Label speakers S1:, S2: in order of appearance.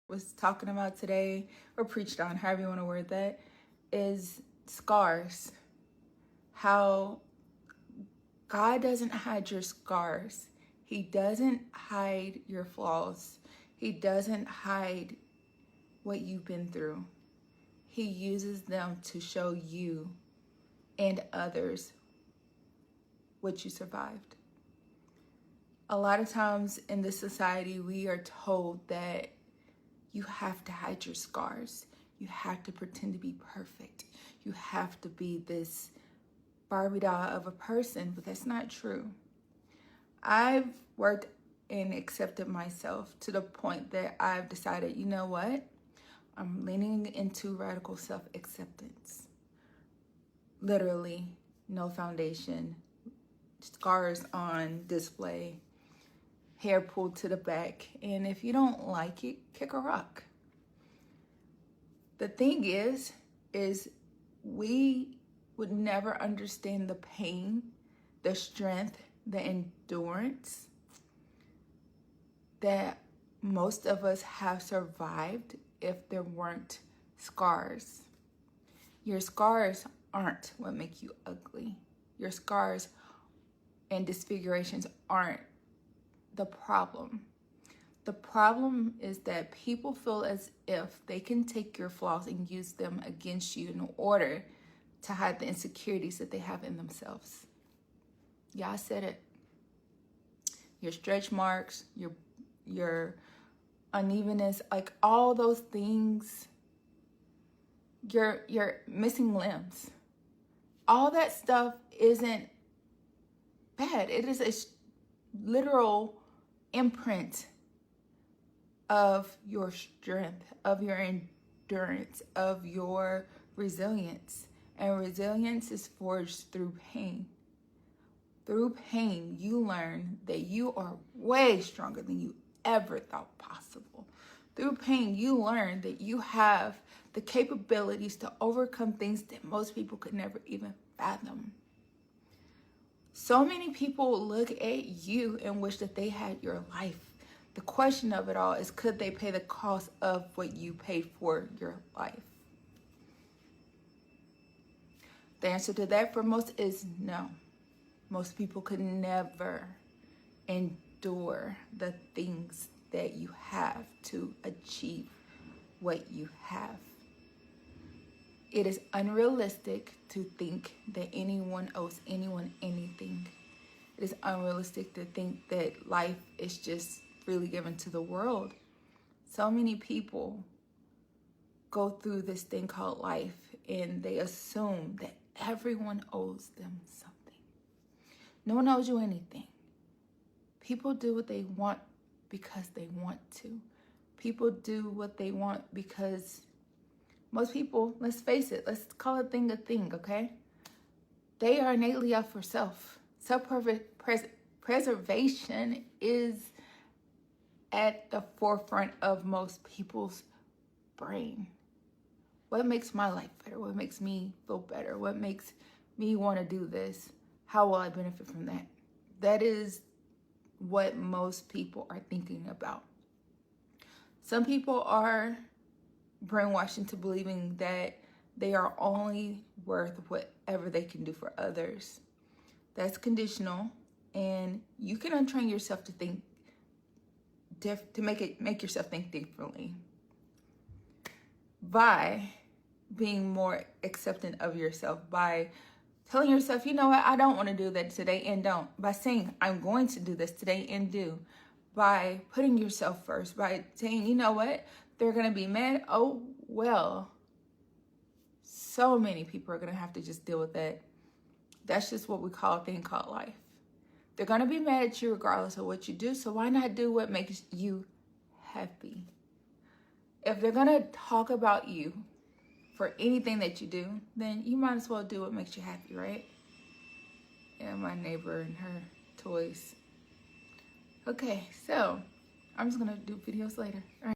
S1: was talking about today, or preached on, however you want to word that, is scars. How God doesn't hide your scars. He doesn't hide your flaws. He doesn't hide what you've been through. He uses them to show you and others what you survived. A lot of times in this society, we are told that you have to hide your scars. You have to pretend to be perfect. You have to be this Barbie doll of a person, but that's not true. I've worked and accepted myself to the point that I've decided, you know what? I'm leaning into radical self-acceptance. Literally, no foundation, scars on display, hair pulled to the back, and if you don't like it, kick a rock. The thing is we would never understand the pain, the strength, the endurance that most of us have survived if there weren't scars. Your scars aren't what make you ugly. Your scars and disfigurations aren't the problem. The problem is that people feel as if they can take your flaws and use them against you in order to hide the insecurities that they have in themselves. Yeah, I said it. Your stretch marks, your unevenness, like all those things, your missing limbs, all that stuff isn't bad. It is a literal imprint of your strength, of your endurance, of your resilience. And resilience is forged through pain. Through pain, you learn that you are way stronger than you ever thought possible. Through pain, you learn that you have the capabilities to overcome things that most people could never even fathom. So many people look at you and wish that they had your life. The question of it all is, could they pay the cost of what you paid for your life? The answer to that for most is no. Most people could never endure the things that you have to achieve what you have. It is unrealistic to think that anyone owes anyone anything. It is unrealistic to think that life is just freely given to the world. So many people go through this thing called life and they assume that everyone owes them something. No one owes you anything. People do what they want because they want to. People do what they want because most people, let's face it, let's call a thing, okay? They are innately out for self. Self-preservation is at the forefront of most people's brain. What makes my life better? What makes me feel better? What makes me want to do this? How will I benefit from that? That is what most people are thinking about. Some people are brainwashed into believing that they are only worth whatever they can do for others. That's conditional, and you can untrain yourself to think to make yourself think differently by being more accepting of yourself, by telling yourself, you know what, I don't want to do that today, and don't. By saying, I'm going to do this today, and do. By putting yourself first, by saying, you know what, they're going to be mad. Oh, well, so many people are going to have to just deal with that. That's just what we call a thing called life. They're going to be mad at you regardless of what you do, so why not do what makes you happy? If they're going to talk about you for anything that you do, then you might as well do what makes you happy, right? Yeah, my neighbor and her toys. Okay, so I'm just going to do videos later. All right.